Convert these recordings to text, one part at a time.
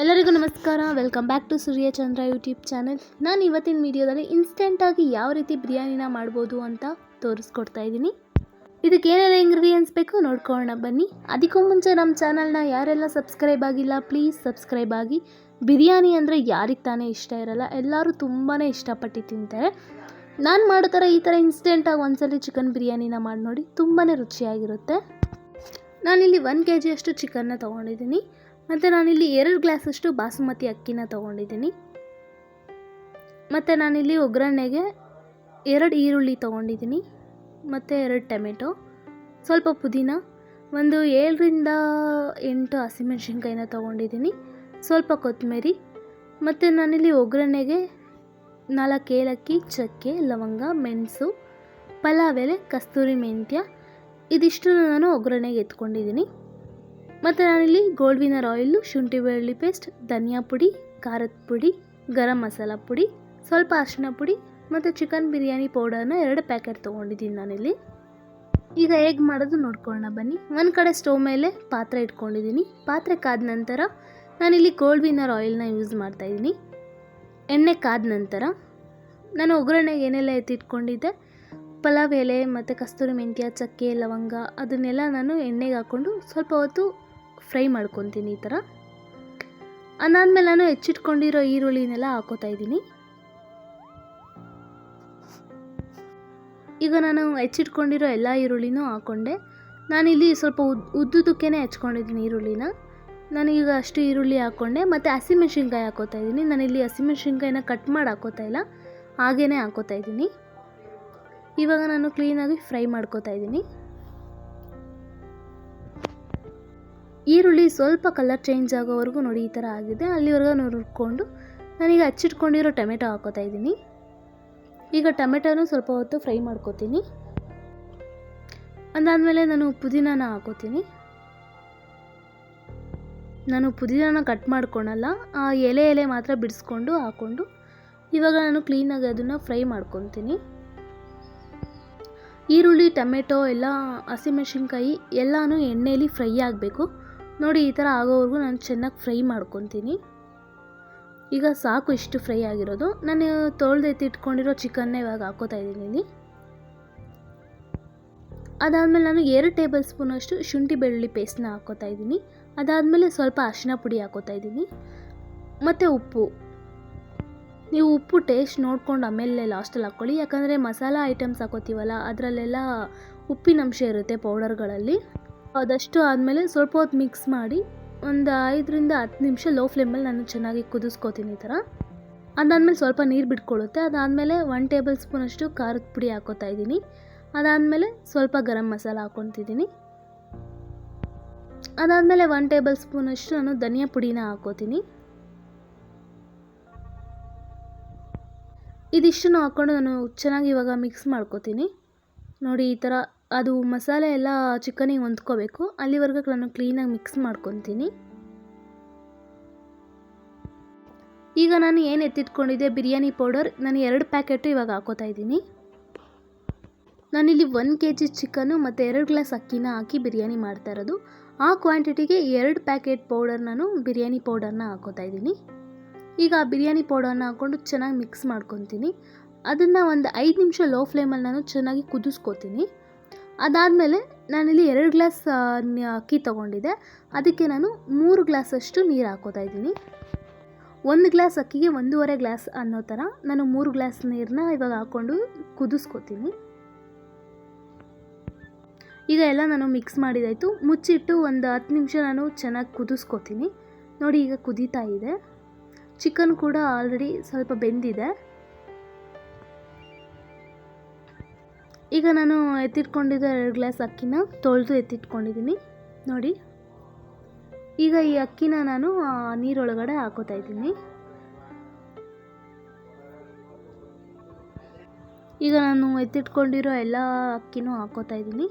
ಎಲ್ಲರಿಗೂ ನಮಸ್ಕಾರ. Welcome back to Suryachandra YouTube channel. ನಾನು ಇವತ್ತಿನ ವಿಡಿಯೋದಲ್ಲಿ ಇನ್ಸ್ಟೆಂಟಾಗಿ ಯಾವ ರೀತಿ ಬಿರಿಯಾನಿನ ಮಾಡ್ಬೋದು ಅಂತ ತೋರಿಸ್ಕೊಡ್ತಾ ಇದ್ದೀನಿ. ಇದಕ್ಕೆ ಏನೆಲ್ಲ ಇಂಗ್ರೀಡಿಯೆಂಟ್ಸ್ ಬೇಕು ನೋಡ್ಕೊಳ್ಳೋಣ ಬನ್ನಿ. ಅದಕ್ಕೂ ಮುಂಚೆ ನಮ್ಮ ಚಾನಲ್ನ ಯಾರೆಲ್ಲ ಸಬ್ಸ್ಕ್ರೈಬ್ ಆಗಿಲ್ಲ ಪ್ಲೀಸ್ ಸಬ್ಸ್ಕ್ರೈಬ್ ಆಗಿ. ಬಿರಿಯಾನಿ ಅಂದರೆ ಯಾರಿಗೆ ತಾನೇ ಇಷ್ಟ ಇರಲ್ಲ, ಎಲ್ಲರೂ ತುಂಬಾ ಇಷ್ಟಪಟ್ಟು ತಿಂತಾರೆ. ನಾನು ಮಾಡೋ ಥರ ಈ ಥರ ಇನ್ಸ್ಟೆಂಟಾಗಿ ಒಂದ್ಸಲ ಚಿಕನ್ ಬಿರಿಯಾನಿನ ಮಾಡಿ ನೋಡಿ, ತುಂಬಾ ರುಚಿಯಾಗಿರುತ್ತೆ. ನಾನಿಲ್ಲಿ 1 kg ಅಷ್ಟು ಚಿಕನ್ನ ತೊಗೊಂಡಿದ್ದೀನಿ. ಮತ್ತು ನಾನಿಲ್ಲಿ 2 ಗ್ಲಾಸಷ್ಟು ಬಾಸುಮತಿ ಅಕ್ಕಿನ ತೊಗೊಂಡಿದ್ದೀನಿ. ಮತ್ತು ನಾನಿಲ್ಲಿ ಒಗ್ಗರಣೆಗೆ 2 ಈರುಳ್ಳಿ ತೊಗೊಂಡಿದ್ದೀನಿ, ಮತ್ತು 2 ಟೊಮೆಟೊ, ಸ್ವಲ್ಪ ಪುದೀನ, ಒಂದು 7ರಿಂದ 8 ಹಸಿಮೆಣ್ಸಿನ್ಕಾಯಿನ ತೊಗೊಂಡಿದ್ದೀನಿ, ಸ್ವಲ್ಪ ಕೊತ್ತಂಬರಿ. ಮತ್ತು ನಾನಿಲ್ಲಿ ಒಗ್ಗರಣೆಗೆ 4 ಏಲಕ್ಕಿ, ಚಕ್ಕೆ, ಲವಂಗ, ಮೆಣಸು, ಪಲಾವ್ ಎಲೆ, ಕಸ್ತೂರಿ ಮೆಂತ್ಯ ಇದಿಷ್ಟು ನಾನು ಒಗ್ಗರಣೆಗೆ ಎತ್ಕೊಂಡಿದ್ದೀನಿ. ಮತ್ತು ನಾನಿಲ್ಲಿ ಗೋಲ್ಡ್ ವಿನ್ನರ್ ಆಯಿಲು, ಶುಂಠಿ ಬೆಳ್ಳುಳ್ಳಿ ಪೇಸ್ಟ್, ಧನಿಯಾ ಪುಡಿ, ಖಾರದ ಪುಡಿ, ಗರಂ ಮಸಾಲ ಪುಡಿ, ಸ್ವಲ್ಪ ಅರಿಶಿನ ಪುಡಿ ಮತ್ತು ಚಿಕನ್ ಬಿರಿಯಾನಿ ಪೌಡರ್ನ 2 ಪ್ಯಾಕೆಟ್ ತೊಗೊಂಡಿದ್ದೀನಿ ನಾನಿಲ್ಲಿ. ಈಗ ಹೇಗೆ ಮಾಡೋದು ನೋಡ್ಕೊಳ್ಳೋಣ ಬನ್ನಿ. ಒಂದು ಕಡೆ ಸ್ಟವ್ ಮೇಲೆ ಪಾತ್ರೆ ಇಟ್ಕೊಂಡಿದ್ದೀನಿ. ಪಾತ್ರೆ ಕಾದ ನಂತರ ನಾನಿಲ್ಲಿ ಗೋಲ್ಡ್ ವಿನ್ನರ್ ಆಯಿಲ್ನ ಯೂಸ್ ಮಾಡ್ತಾಯಿದ್ದೀನಿ. ಎಣ್ಣೆ ಕಾದ ನಂತರ ನಾನು ಒಗ್ಗರಣೆಗೆ ಏನೆಲ್ಲ ಎತ್ತಿಟ್ಕೊಂಡಿದ್ದೆ, ಪಲಾವ್ ಎಲೆ ಮತ್ತು ಕಸ್ತೂರಿ ಮೆಂತ್ಯ, ಚಕ್ಕೆ, ಲವಂಗ ಅದನ್ನೆಲ್ಲ ನಾನು ಎಣ್ಣೆಗೆ ಹಾಕ್ಕೊಂಡು ಸ್ವಲ್ಪ ಹೊತ್ತು ಫ್ರೈ ಮಾಡ್ಕೊತೀನಿ ಈ ಥರ. ಅದಾದಮೇಲೆ ನಾನು ಹೆಚ್ಚಿಟ್ಕೊಂಡಿರೋ ಈರುಳ್ಳಿನೆಲ್ಲ ಹಾಕೋತಾ ಇದ್ದೀನಿ. ಈಗ ನಾನು ಹೆಚ್ಚಿಟ್ಕೊಂಡಿರೋ ಎಲ್ಲ ಈರುಳ್ಳಿನೂ ಹಾಕ್ಕೊಂಡೆ. ನಾನಿಲ್ಲಿ ಸ್ವಲ್ಪ ಉದ್ದುದಕ್ಕೇ ಹೆಚ್ಕೊಂಡಿದ್ದೀನಿ ಈರುಳ್ಳಿನ. ನಾನೀಗ ಅಷ್ಟು ಈರುಳ್ಳಿ ಹಾಕ್ಕೊಂಡೆ. ಮತ್ತು ಹಸಿಮೆಣ್ಸಿನ್ಕಾಯಿ ಹಾಕೋತಾ ಇದ್ದೀನಿ. ನಾನಿಲ್ಲಿ ಹಸಿಮೆಣ್ಸಿನ್ಕಾಯಿನ ಕಟ್ ಮಾಡಿ ಹಾಕೋತಾ ಇಲ್ಲ, ಹಾಗೇ ಹಾಕೋತಾ ಇದ್ದೀನಿ. ಇವಾಗ ನಾನು ಕ್ಲೀನಾಗಿ ಫ್ರೈ ಮಾಡ್ಕೋತಾ ಇದ್ದೀನಿ. ಈರುಳ್ಳಿ ಸ್ವಲ್ಪ ಕಲರ್ ಚೇಂಜ್ ಆಗೋವರೆಗೂ ನೋಡಿ ಈ ಥರ ಆಗಿದೆ, ಅಲ್ಲಿವರೆಗೂ ಹುರ್ಕೊಂಡು ನಾನೀಗ ಹಚ್ಚಿಟ್ಕೊಂಡಿರೋ ಟೊಮೆಟೊ ಹಾಕೋತಾ ಇದ್ದೀನಿ. ಈಗ ಟೊಮೆಟೊನೂ ಸ್ವಲ್ಪ ಹೊತ್ತು ಫ್ರೈ ಮಾಡ್ಕೋತೀನಿ. ಅದಾದಮೇಲೆ ನಾನು ಪುದೀನಾನ ಹಾಕೋತೀನಿ. ನಾನು ಪುದೀನಾನ ಕಟ್ ಮಾಡ್ಕೊಳಲ್ಲ, ಆ ಎಲೆ ಮಾತ್ರ ಬಿಡಿಸ್ಕೊಂಡು ಹಾಕ್ಕೊಂಡು ಇವಾಗ ನಾನು ಕ್ಲೀನಾಗಿ ಅದನ್ನು ಫ್ರೈ ಮಾಡ್ಕೊತೀನಿ. ಈರುಳ್ಳಿ, ಟೊಮೆಟೊ ಎಲ್ಲ, ಹಸಿಮೆಣ್ಸಿನ್ಕಾಯಿ ಎಲ್ಲನೂ ಎಣ್ಣೆಯಲ್ಲಿ ಫ್ರೈ ಆಗಬೇಕು ನೋಡಿ. ಈ ಥರ ಆಗೋವರೆಗೂ ನಾನು ಚೆನ್ನಾಗಿ ಫ್ರೈ ಮಾಡ್ಕೊತೀನಿ. ಈಗ ಸಾಕು ಇಷ್ಟು ಫ್ರೈ ಆಗಿರೋದು. ನಾನು ತೊಳೆದೆತ್ತಿಟ್ಕೊಂಡಿರೋ ಚಿಕನ್ನ ಇವಾಗ ಹಾಕೋತಾ ಇದ್ದೀನಿ ಇಲ್ಲಿ. ಅದಾದಮೇಲೆ ನಾನು 2 ಟೇಬಲ್ ಸ್ಪೂನಷ್ಟು ಶುಂಠಿ ಬೆಳ್ಳುಳ್ಳಿ ಪೇಸ್ಟ್ನ ಹಾಕೋತಾ ಇದ್ದೀನಿ. ಅದಾದಮೇಲೆ ಸ್ವಲ್ಪ ಅರಿಶಿನ ಪುಡಿ ಹಾಕೋತಾ ಇದ್ದೀನಿ ಮತ್ತು ಉಪ್ಪು. ನೀವು ಉಪ್ಪು ಟೇಸ್ಟ್ ನೋಡ್ಕೊಂಡು ಆಮೇಲೆ ಲಾಸ್ಟಲ್ಲಿ ಹಾಕ್ಕೊಳ್ಳಿ, ಯಾಕಂದರೆ ಮಸಾಲ ಐಟಮ್ಸ್ ಹಾಕೋತೀವಲ್ಲ ಅದರಲ್ಲೆಲ್ಲ ಉಪ್ಪಿನಂಶ ಇರುತ್ತೆ ಪೌಡರ್ಗಳಲ್ಲಿ. ಅದಷ್ಟು ಆದಮೇಲೆ ಸ್ವಲ್ಪ ಹೊತ್ತು ಮಿಕ್ಸ್ ಮಾಡಿ ಒಂದು 5ರಿಂದ 10 ನಿಮಿಷ ಲೋ ಫ್ಲೇಮಲ್ಲಿ ನಾನು ಚೆನ್ನಾಗಿ ಕುದಿಸ್ಕೋತೀನಿ ಈ ಥರ. ಅದಾದಮೇಲೆ ಸ್ವಲ್ಪ ನೀರು ಬಿಟ್ಕೊಳ್ಳುತ್ತೆ. ಅದಾದಮೇಲೆ 1 ಟೇಬಲ್ ಸ್ಪೂನಷ್ಟು ಖಾರದ ಪುಡಿ ಹಾಕೋತಾ ಇದ್ದೀನಿ. ಅದಾದಮೇಲೆ ಸ್ವಲ್ಪ ಗರಂ ಮಸಾಲ ಹಾಕ್ಕೊತಿದ್ದೀನಿ. ಅದಾದಮೇಲೆ 1 ಟೇಬಲ್ ಸ್ಪೂನಷ್ಟು ನಾನು ಧನಿಯಾ ಪುಡಿನ ಹಾಕೋತೀನಿ. ಇದಿಷ್ಟನ್ನು ಹಾಕ್ಕೊಂಡು ನಾನು ಚೆನ್ನಾಗಿ ಇವಾಗ ಮಿಕ್ಸ್ ಮಾಡ್ಕೋತೀನಿ ನೋಡಿ. ಈ ಥರ ಅದು ಮಸಾಲೆ ಎಲ್ಲ ಚಿಕನಿಗೆ ಹೊಂದ್ಕೋಬೇಕು, ಅಲ್ಲಿವರೆಗೂ ನಾನು ಕ್ಲೀನಾಗಿ ಮಿಕ್ಸ್ ಮಾಡ್ಕೊತೀನಿ. ಈಗ ನಾನು ಏನು ಎತ್ತಿಟ್ಕೊಂಡಿದ್ದೆ ಬಿರಿಯಾನಿ ಪೌಡರ್, ನಾನು 2 ಪ್ಯಾಕೆಟು ಇವಾಗ ಹಾಕೋತಾ ಇದ್ದೀನಿ. ನಾನಿಲ್ಲಿ 1 kg ಚಿಕನ್ನು ಮತ್ತು 2 ಗ್ಲಾಸ್ ಅಕ್ಕಿನ ಹಾಕಿ ಬಿರಿಯಾನಿ ಮಾಡ್ತಾ ಇರೋದು. ಆ ಕ್ವಾಂಟಿಟಿಗೆ 2 ಪ್ಯಾಕೆಟ್ ಪೌಡರ್ ನಾನು ಬಿರಿಯಾನಿ ಪೌಡರ್ನ ಹಾಕೋತಾ ಇದ್ದೀನಿ. ಈಗ ಆ ಬಿರಿಯಾನಿ ಪೌಡರ್ನ ಹಾಕ್ಕೊಂಡು ಚೆನ್ನಾಗಿ ಮಿಕ್ಸ್ ಮಾಡ್ಕೊತೀನಿ. ಅದನ್ನು ಒಂದು 5 ನಿಮಿಷ ಲೋ ಫ್ಲೇಮಲ್ಲಿ ನಾನು ಚೆನ್ನಾಗಿ ಕುದಿಸ್ಕೋತೀನಿ. ಅದಾದಮೇಲೆ ನಾನಿಲ್ಲಿ 2 ಗ್ಲಾಸ್ ಅಕ್ಕಿ ತೊಗೊಂಡಿದ್ದೆ, ಅದಕ್ಕೆ ನಾನು 3 ಗ್ಲಾಸಷ್ಟು ನೀರು ಹಾಕೋತಾ ಇದ್ದೀನಿ. 1 ಗ್ಲಾಸ್ ಅಕ್ಕಿಗೆ 1.5 ಗ್ಲಾಸ್ ಅನ್ನೋ ಥರ ನಾನು 3 ಗ್ಲಾಸ್ ನೀರನ್ನ ಇವಾಗ ಹಾಕ್ಕೊಂಡು ಕುದಿಸ್ಕೋತೀನಿ. ಈಗ ಎಲ್ಲ ನಾನು ಮಿಕ್ಸ್ ಮಾಡಿದಾಯಿತು. ಮುಚ್ಚಿಟ್ಟು ಒಂದು 10 ನಿಮಿಷ ನಾನು ಚೆನ್ನಾಗಿ ಕುದಿಸ್ಕೋತೀನಿ ನೋಡಿ. ಈಗ ಕುದೀತಾ ಇದೆ. ಚಿಕನ್ ಕೂಡ ಆಲ್ರೆಡಿ ಸ್ವಲ್ಪ ಬೆಂದಿದೆ. ಈಗ ನಾನು ಎತ್ತಿಟ್ಕೊಂಡಿದ್ದ 2 ಗ್ಲಾಸ್ ಅಕ್ಕಿನ ತೊಳೆದು ಎತ್ತಿಟ್ಕೊಂಡಿದ್ದೀನಿ ನೋಡಿ. ಈಗ ಈ ಅಕ್ಕಿನ ನಾನು ನೀರೊಳಗಡೆ ಹಾಕೋತಾ ಇದ್ದೀನಿ. ಈಗ ನಾನು ಎತ್ತಿಟ್ಕೊಂಡಿರೋ ಎಲ್ಲ ಅಕ್ಕಿನೂ ಹಾಕೋತಾ ಇದ್ದೀನಿ.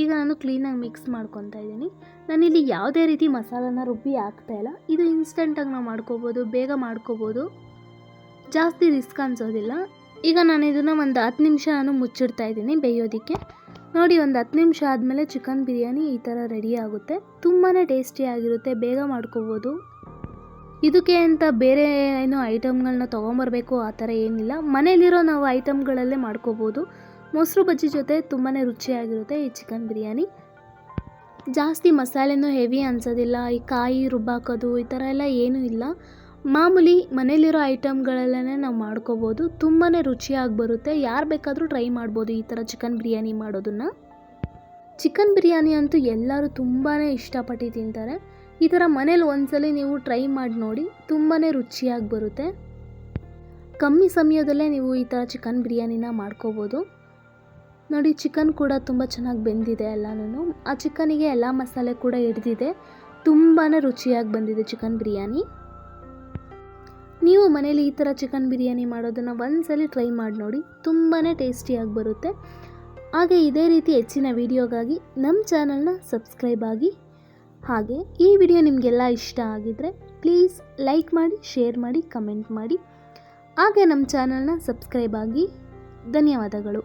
ಈಗ ನಾನು ಕ್ಲೀನಾಗಿ ಮಿಕ್ಸ್ ಮಾಡ್ಕೊತಾ ಇದ್ದೀನಿ. ನಾನಿಲ್ಲಿ ಯಾವುದೇ ರೀತಿ ಮಸಾಲಾನ ರುಬ್ಬಿ ಹಾಕ್ತಾಯಿಲ್ಲ. ಇದು ಇನ್ಸ್ಟೆಂಟಾಗಿ ನಾವು ಮಾಡ್ಕೋಬೋದು, ಬೇಗ ಮಾಡ್ಕೋಬೋದು, ಜಾಸ್ತಿ ರಿಸ್ಕ್ ಅನಿಸೋದಿಲ್ಲ. ಈಗ ನಾನು ಇದನ್ನು ಒಂದು 10 ನಿಮಿಷ ಮುಚ್ಚಿಡ್ತಾ ಇದ್ದೀನಿ ಬೇಯೋದಕ್ಕೆ. ನೋಡಿ, ಒಂದು 10 ನಿಮಿಷ ಆದಮೇಲೆ ಚಿಕನ್ ಬಿರಿಯಾನಿ ಈ ಥರ ರೆಡಿ ಆಗುತ್ತೆ. ತುಂಬಾ ಟೇಸ್ಟಿಯಾಗಿರುತ್ತೆ, ಬೇಗ ಮಾಡ್ಕೋಬೋದು. ಇದಕ್ಕೆ ಅಂತ ಬೇರೆ ಏನು ಐಟಮ್ಗಳನ್ನ ತೊಗೊಂಬರ್ಬೇಕು ಆ ಥರ ಏನಿಲ್ಲ. ಮನೇಲಿರೋ ನಾವು ಐಟಮ್ಗಳಲ್ಲೇ ಮಾಡ್ಕೋಬೋದು. ಮೊಸರು ಬಜ್ಜಿ ಜೊತೆ ತುಂಬಾ ರುಚಿಯಾಗಿರುತ್ತೆ ಈ ಚಿಕನ್ ಬಿರಿಯಾನಿ. ಜಾಸ್ತಿ ಮಸಾಲೆನೂ ಹೆವಿ ಅನ್ಸೋದಿಲ್ಲ. ಈ ಕಾಯಿ ರುಬ್ಬಾಕೋದು ಈ ಥರ ಎಲ್ಲ ಏನೂ ಇಲ್ಲ. ಮಾಮೂಲಿ ಮನೇಲಿರೋ ಐಟಮ್ಗಳಲ್ಲೇ ನಾವು ಮಾಡ್ಕೋಬೋದು. ತುಂಬಾ ರುಚಿಯಾಗಿ ಬರುತ್ತೆ. ಯಾರು ಬೇಕಾದರೂ ಟ್ರೈ ಮಾಡ್ಬೋದು ಈ ಥರ ಚಿಕನ್ ಬಿರಿಯಾನಿ ಮಾಡೋದನ್ನು. ಚಿಕನ್ ಬಿರಿಯಾನಿ ಅಂತೂ ಎಲ್ಲರೂ ತುಂಬಾ ಇಷ್ಟಪಟ್ಟು ತಿಂತಾರೆ. ಈ ಥರ ಮನೇಲಿ ಒಂದ್ಸಲ ನೀವು ಟ್ರೈ ಮಾಡಿ ನೋಡಿ, ತುಂಬಾ ರುಚಿಯಾಗಿ ಬರುತ್ತೆ. ಕಮ್ಮಿ ಸಮಯದಲ್ಲೇ ನೀವು ಈ ಥರ ಚಿಕನ್ ಬಿರಿಯಾನಿನ ಮಾಡ್ಕೋಬೋದು. ನೋಡಿ, ಚಿಕನ್ ಕೂಡ ತುಂಬ ಚೆನ್ನಾಗಿ ಬೆಂದಿದೆ ಎಲ್ಲನೂ. ಆ ಚಿಕನಿಗೆ ಎಲ್ಲ ಮಸಾಲೆ ಕೂಡ ಹಿಡಿದಿದೆ. ತುಂಬಾ ರುಚಿಯಾಗಿ ಬಂದಿದೆ ಚಿಕನ್ ಬಿರಿಯಾನಿ. ನೀವು ಮನೇಲಿ ಈ ಥರ ಚಿಕನ್ ಬಿರಿಯಾನಿ ಮಾಡೋದನ್ನು ಒಂದ್ಸಲ ಟ್ರೈ ಮಾಡಿ ನೋಡಿ, ತುಂಬಾ ಟೇಸ್ಟಿಯಾಗಿ ಬರುತ್ತೆ. ಹಾಗೆ ಇದೇ ರೀತಿ ಹೆಚ್ಚಿನ ವೀಡಿಯೋಗಾಗಿ ನಮ್ಮ ಚಾನಲ್ನ ಸಬ್ಸ್ಕ್ರೈಬ್ ಆಗಿ. ಹಾಗೆ ಈ ವಿಡಿಯೋ ನಿಮಗೆಲ್ಲ ಇಷ್ಟ ಆಗಿದ್ದರೆ ಪ್ಲೀಸ್ ಲೈಕ್ ಮಾಡಿ, ಶೇರ್ ಮಾಡಿ, ಕಮೆಂಟ್ ಮಾಡಿ. ಹಾಗೆ ನಮ್ಮ ಚಾನಲ್ನ ಸಬ್ಸ್ಕ್ರೈಬ್ ಆಗಿ. ಧನ್ಯವಾದಗಳು.